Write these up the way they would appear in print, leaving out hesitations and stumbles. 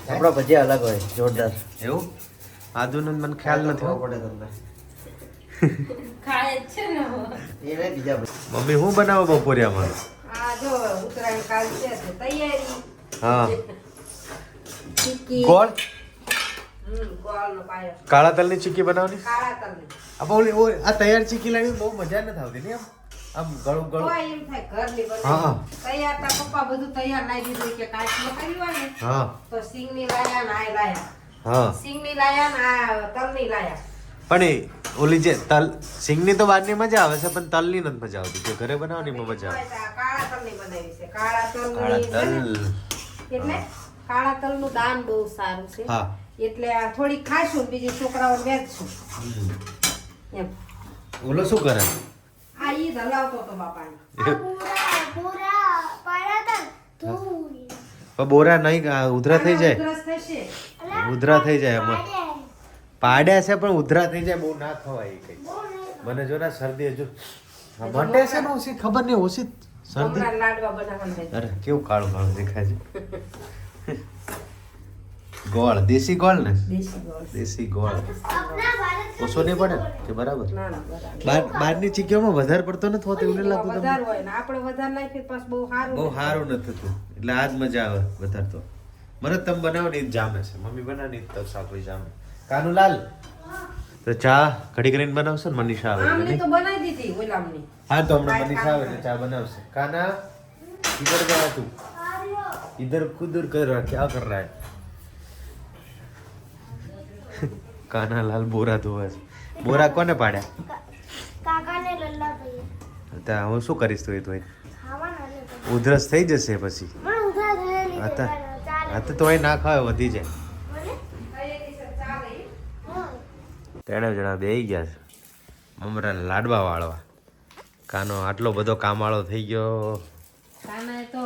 આપણા ભજીયા અલગ હોય જોરદાર એવું આદુનો મને ખ્યાલ નથી પડે તમને ખાય જ છે ને એને બીજા મમ્મી હું બનાવો બપોરિયામાં આ જો ઉતરાયણ કાલ છે તો તૈયારી હા ચીકી ગોળ ગોળનો પાયો કાળા તલની ચીક્કી બનાવની કાળા તલની આ તૈયાર ચીક્કી લાવી બહુ મજા નથી આવતી ને આમ ગળું ગળું કોઈ એમ થાય ઘરની હા. બનાવી તૈયાર તા પપ્પા બધું તૈયાર લાવી દીધું કે કાચમાં કર્યું હોય ને હા તો સિંગની લાયા ને આ લાયા હા સિંગની લાયા ને આ તલની લાયા પણ એ ઓલી જે તલ સિંગની તો બહારની મજા આવે છે પણ તલની નથી મજા આવતી જે ઘરે બનાવવાની મજા આવે કાળા તલની બનાવી છે કાળા કાળા તલની છે ને, તલ એટલે કાળા તલનું દાન બહુ સારું છે હા એટલે આ થોડી ખાશું ને બીજી છોકરાઓને વેચશું એમ ઓલો શું કરે આ ઈ હલાવતો તો બાપાને પણ બોરા નહીં ઉધરા થઈ જાય ઉધરસ થશે ઉધરા થઈ જાય એમાં પાડ્યા છે પણ ઉધરા થઈ જાય બહુ ના ખવાય એ કઈ મને જો ને શરદી હજુ મંડે છે ને ઓછી ખબર નહીં ઓછી શરદી મમરા લાડવા બનાવવાના છે. અરે કેવું કાળું કાળું દેખાય છે ગોળ દેશી ગોળ ને દેશી ગોળ. દેશી ગોળ ઓછો નહીં પડે ને? કે બરાબર ના ના બરાબર બહારની ચીકીઓમાં વધારે પડતો નથી હોતો એવું નહીં લાગતું તમને વધારે હોય ને આપણે વધારે નાખીએ તો પાછું બહુ સારું બહુ સારું નથી થતું એટલે આજ મજા આવે વધારે તો મને તમે બનાવો ને એ જ જામે છે મમ્મી બનાવી તો સાપડી જામે કાનુલાલ તો ચા ઘડી કરીને બનાવશે ને મનીષા આવે એટલે આમની નહીં? તો બનાવી દીધી ઓલામની હા તો હમણાં મનીષા આવે એટલે ચા બનાવશે કાના इधर गया तू इधर कुदर कर रहा क्या कर रहा है काना लाल बोरा ધોવે છે બોરા કોને પાડ્યા કાકાને લલ્લા ભાઈ તા હું શું કરીશ તો એ તો ખાવાના લે ઉધરસ થઈ જશે પછી મને ઉધા થયેલી આ તો તોય ના ખાવે વધી જાય તેણે જણા બેહી ગયા છે મમરાને લાડવા વાળવા કાનો આટલો બધો કામવાળો થઈ ગયો કાનાએ તો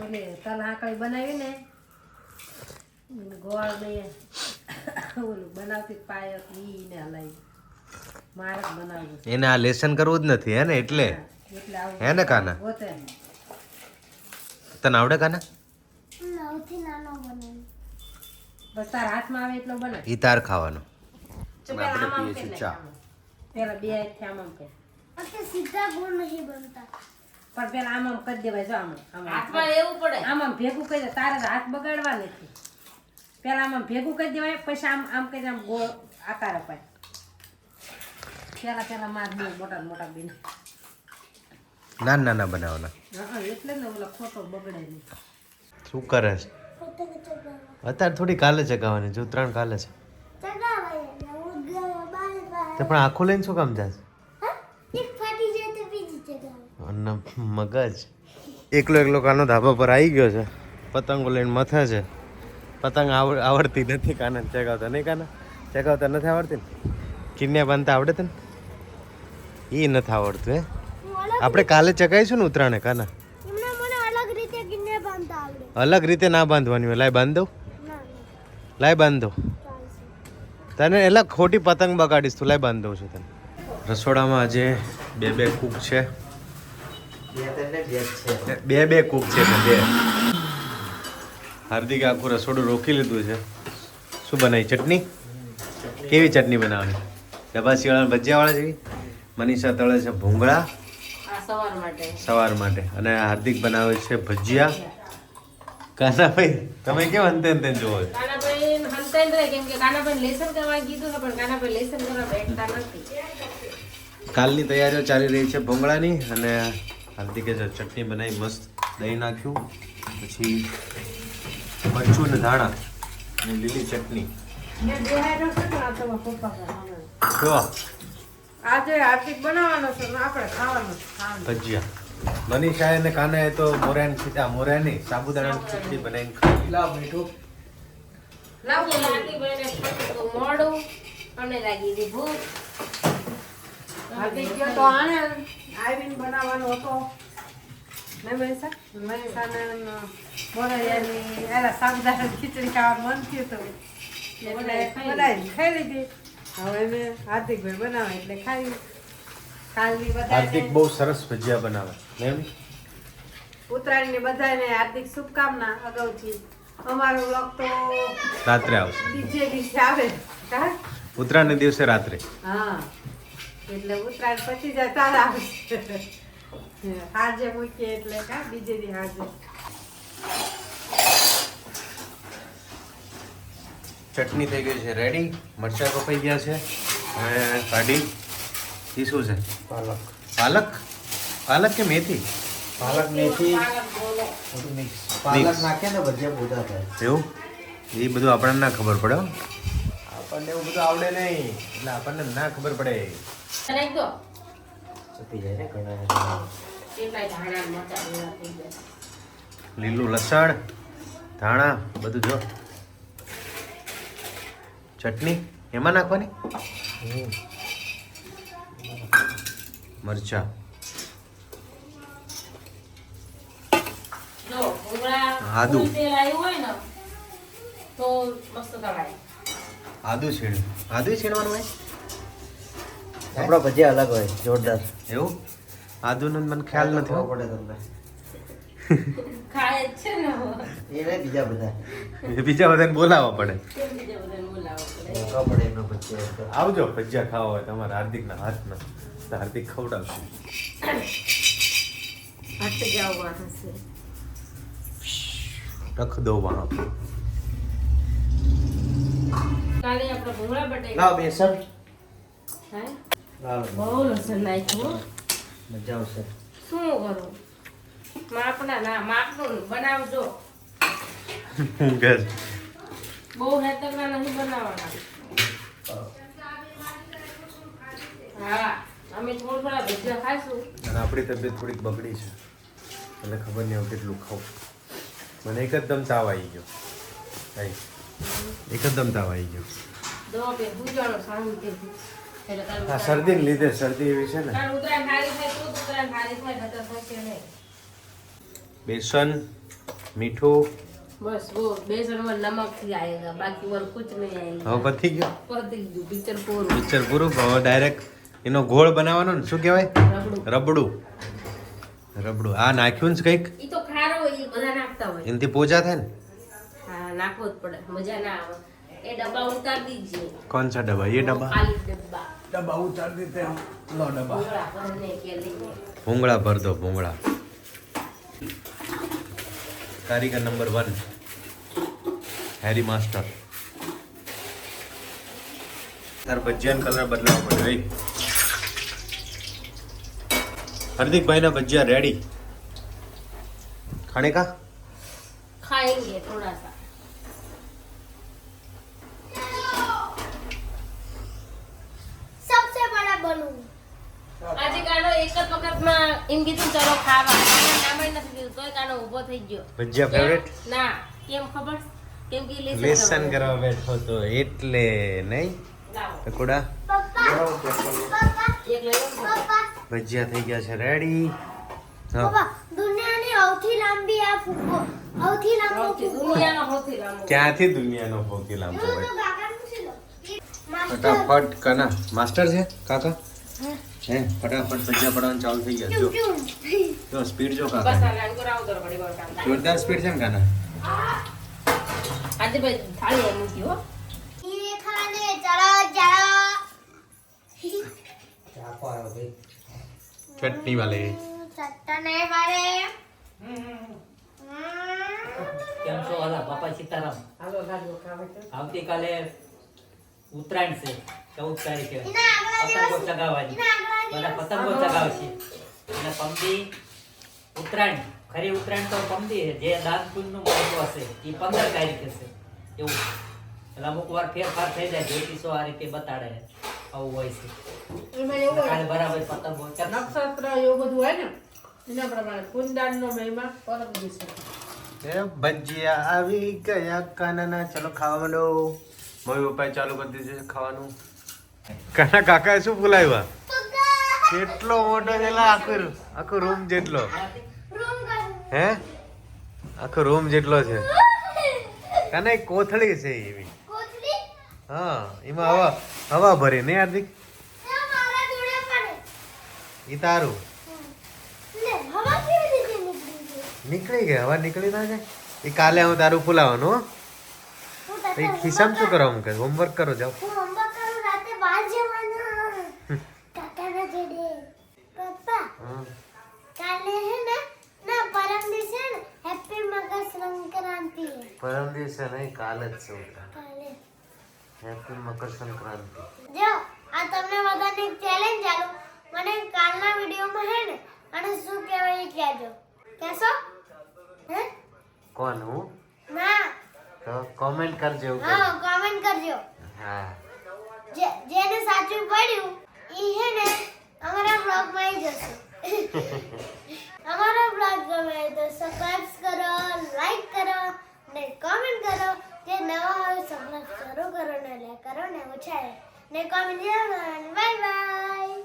ઓલે તલ આંકડી બનાવી ને ગોળ ને ઓલું બનાવતી પાયક ઈ ને હલાવી મારક બનાવવું એને આ લેસન કરવું જ નથી હે ને એટલે એટલે આવું હે ને કાના હોતે તને આવડે કાના નવથી નાનો બને બસ તાર હાથમાં આવે એટલો બને ઈ તાર ખાવાનો પેલા આપણે આમ આમ પીએ છીએ કરી ચા. પેલા બે હાથથી આમ આમ કરી અત્યારે સીધા ગોળ નહીં બનતા પણ પેલા આમ આમ કરી દેવાય જો આમ આમ હાથમાં એવું પડે આમ આમ ભેગું કરી દે તારે તો હાથ બગાડવા નથી પેલા આમ આમ ભેગું કરી દેવાય પછી આમ આમ કરી આમ ગોળ આકાર અપાય પેલા માર બહુ મોટા મોટા બીન નાના નાના બનાવવાના એટલે ને ઓલા ખોટો બગડે નહીં શું કરે છે પોતે ચગાવા અત્યારે થોડી કાલે ચગાવવાની જો 3 કાલે છે ચગાવાય ને ઉગા બાય બાય તે પણ આખું લઈને શું કામ જાય હા એક ફાટી જાય તો બીજી ચગાવે અને મગજ એકલો એકલો કાનો ધાબા પર આવી ગયો છે પતંગો લઈને મથે છે પતંગ આવડતી નથી કાના ચગાવતા નહીં કાના ચગાવતા નથી આવડતી ને કિન્યા બાંધતા આવડે તને એ નથી આવડતું હે આપણે કાલે ચગાવીશું ને ઉતરાણે કાના એમને મને અલગ રીતે કિન્ને બાંધતા આવડે અલગ રીતે ના બાંધવાની હોય લાય બાંધ દઉં ના લાય બાંધ દઉં ચાલશે તને એટલે ખોટી પતંગ બગાડીશ તું લાય બાંધ દઉં છું તને રસોડામાં આજે બે કૂક છે બે કૂક છે બે હાર્દિકે આખું રસોડું રોકી લીધું છે શું બનાવી ચટણી કેવી ચટણી બનાવવાની ડબ્બા શિયાળા ભજીયાવાળા જેવી મનીષા તળે છે ભૂંગળા આ સવાર માટે સવાર માટે અને હાર્દિક બનાવે છે ભજીયા કાનાભાઈ તમે કેમ અંતે અંતે જોવો છો? કાનાભાઈ હંતાઈ રહે કેમ કે કાનાભાઈ લેસન કરવા કીધું છે પણ કાનાભાઈ લેસન કરવા બેઠતા નથી કાલની તૈયારીઓ ચાલી રહી છે ભૂંગળાની અને હાર્દિકે જો ચટણી બનાવી મસ્ત દહીં નાખ્યું પછી મરચું ને ધાણા અને લીલી ચટણી મેં બેહાડ્યો છે પણ આ તો પપ્પા કરવાના. જો આજે હાર્દિક બનાવવાનો છે ને આપણે ખાવાનું છે, ખાવાનું. ભજીયા મનીષાએ ને કાનાએ તો મોરાની ખીચા મોરાની સાબુદાણાની ખીચડી બનાવીને ખાધી લાવ મીઠું લાવો હાર્દિકભાઈને ખાધું તો મોડું અને લાગી હતી ભૂખ હાર્દિક ગયો તો આને આવીને બનાવવાનો હતો મેં મહેસાને મોરૈયાની એલા સાબુદાણાની ખીચડી ખાવાનું મન થયું હતું એટલે બનાવી ખાઈ લીધી હવે મેં હાર્દિકભાઈ બનાવે એટલે ખાઈ કાલની હાર્દિક બધાને બહુ સરસ ભજીયા બનાવે એમ ઉત્તરાયણની બધાને હાર્દિક શુભકામના અગાઉથી અમારો બ્લોગ તો રાત્રે આવશે બીજે દિવસે આવે હા ઉત્તરાયણના દિવસે રાત્રે. હા એટલે ઉત્તરાયણ પછી જાય તાર આવશે હાજે મૂકીએ એટલે કા બીજે દી હાજે. ચટણી થઈ ગઈ છે રેડી, મરચાં કપાઈ ગયા છે અને કાઢી. એ શું છે? પાલક પાલક? પાલક કે મેથી? પાલક મેથી બધું મિક્સ. પાલક નાખે ને ભજીયા પોતા થાય. એવું? એ બધું આપણને ના ખબર પડે હો. આપણને એવું બધું આવડે નહીં એટલે આપણને ના ખબર પડે. ચપી જાય ને ઘણા. લીલું લસણ, ધાણા બધું જો. ચટણી એમાં નાખવાની, મરચા, આદુ, આદુ છીણ. આદુ છીણવાનું હોય આપણા ભજીયા અલગ હોય જોરદાર. એવું? આદુનો મને ખ્યાલ નથી હો. ખબર પડે તમને. ખાય છે ને એ નહીં બીજા બધા બીજા બધાને બોલાવવા પડે. ખબર પડે એમનો ભજીયા. આવજો ભજીયા ખાવા હોય તમારા હાર્દિકના હાથના તો હાર્દિક ખવડાવશે. હટ જાવ હશે રખ દો વહાં પે. કાલે આપણે ભૂંગળા બટેકા લાવ બેસન હે લાવ બહુ લસણ નાખ્યું મજા આવશે. શું કરું માપના ના માપનું બનાવજો ઘર બહુ હેતકના નહીં બનાવવાના. હા અમે થોડા ભજીયા ખાઈશું. અને આપણી તબિયત થોડીક બગડી છે એટલે ખબર નહીં હવે કેટલું ખાવું. મને એકદમ તાવ આવી ગયો. એકદમ તાવ આવી ગયો. દવા પે ભૂજાણો શાંતિથી એટલે તારું આ શરદીને લીધે શરદી એવી છે ને. તારું ઉતરાયણ હારી થાય તો ઉતરાયણ હારી થાય નતર થશે નહીં. બેસન, મીઠું, बस वो बेसन में नमक ही आएगा बाकी और कुछ नहीं आएगा. હવે પતી ગયો पति पिक्चर पूर्ण પિક્ચર પૂરું. હવે ડાયરેક્ટ એનો ગોળ બનાવવાનો ને શું કહેવાય? रबड़ू રબડું. રબડું આ નાખ્યું ને કંઈક ये तो खारो ये બધા નાખતા હોય. એનાથી પોચા થાય ને. हाँ નાખવો જ પડે મજા ના આવે. એ ડબ્બા ઉતાર દીजिए. कौन सा डब्बा? ये डब्बा. खाली डब्बा डब्बा उतार देते हैं हम. लो डब्बा. पूरा भरने के लिए. भूंगड़ा भर दो भूंगड़ा. कारीगर नंबर 1 हैरी मास्टर. तार भजिया कलर बदलाव पड़े भाई. हार्दिक भाई ना भजिया रेडी. खाने का खाएंगे थोड़ा सा. सबसे बड़ा बनूंगा. આજે કાનો એક જ વખતમાં એમ કીધું ચલો ખાવા નામે નથી દીધું તોય કાનો ઊભો થઈ ગયો. ભજીયા ફેવરેટ. ના કેમ ખબર કેમ કે લેસન કરવા બેઠો તો એટલે નહીં લાવો ટકોડા. पप्पा पप्पा એક લઈ લો. पप्पा ભજીયા થઈ ગયા છે રેડી. હા पप्पा दुनियाની સૌથી લાંબી આ ફૂગો સૌથી લાંબો ફૂગો દુનિયાનો સૌથી લાંબો. ક્યાંથી દુનિયાનો સૌથી લાંબો હું હોય? તો કાકા પૂછી લો માસ્ટર ફટાફટ કાના માસ્ટર છે કાકા હે ફટાફટ ભજીયા પડવાનું ચાલુ થઈ ગયા જો ચૂમ જો સ્પીડ જો બસ કાકા આ લાંગો રાવ દર પડી બળ કામ. જોરદાર સ્પીડ છે ને કાના. આજે ભાઈ થાળી એમ મૂકી હો. ये खाने चलो चलो ચાખો આવ્યો ભાઈ. ચટણી વાલે चट्टने वाले કેમ છો વાલા બાપા સીતારામ? હાલો લાગો ખાવે તો. આવતીકાલે ઉત્તરાયણ છે 14 તારીખે इना પતંગો आगला ચગાવવાની. इना आगला બધા પતંગો ચગાવશે અને પમદી ઉત્તરાયણ ખરી ઉત્તરાયણ તો પમદી છે જે દાન પુણ્યનું મહત્વ હશે એ 15 તારીખે છે એવું. એટલે અમુક વાર ફેરફાર થઈ જાય જ્યોતિષો આ રીતે બતાડે આવું હોય છે. એમાં એવું હોય કાલે બરાબર પતંગો ચગાવશે. નક્ષત્ર એવું બધું હોય ને એના પ્રમાણે કુંદાનનો મહિમા પરમ દિવસે. એ ભજીયા આવી ગયા કાનાના ચલો ખાવા માંડો. મમ્મી પપ્પાએ ચાલુ કરી દીધું છે ખાવાનું. કાના કાકાએ શું બોલાવ્યા? કેટલો મોટો છે લા, આખો રૂમ જેટલો रूम कर હે આખો રૂમ જેટલો છે. કાના એક કોથળી છે એવી. कोथली હા એમાં હવા ભરી ને હાર્દિક. ना मारा जोड़े पड़े ઈ તારું ले हवा क्यों नहीं निकली નીકળી ગઈ હવા નીકળી ના જાય એ કાલે હું તારું ફૂલાવાનું હો. હું એ તારે ખિસ્સામાં શું કરો મૂકે હોમવર્ક કરો જાઓ. હું હોમવર્ક કરું રાતે 12 જવાના કાકાના ઘરે. પપ્પા હમ. કાલે હે ને ના પરમ દિવસે ને હેપી મકર સંક્રાંતિ હે. પરમ દિવસે નહીં કાલે જ છે ઉત્તરાયણ. કાલે હેપી મકર સંક્રાંતિ. જો આ તમને બધાને એક ચેલેન્જ આલું. મને કાલના વિડીયોમાં હે ને અને શું કહેવાય એ કહેજો. કહેશો? હે? કોણ હું ના. તો કોમેન્ટ કરજો એવું હા કોમેન્ટ કરજો. હા જેને સાચું પડ્યું ઈ હે ને અમારા બ્લોગમાં આવી જશે. અમારો બ્લોગ ગમે તો સબસ્ક્રાઇબ કરો, લાઈક કરો ને કોમેન્ટ કરો. જે નવા હોય સબસ્ક્રાઇબ કરો ને લે કરો ને ઓછા ને કોમેન્ટ કરો. Bye bye.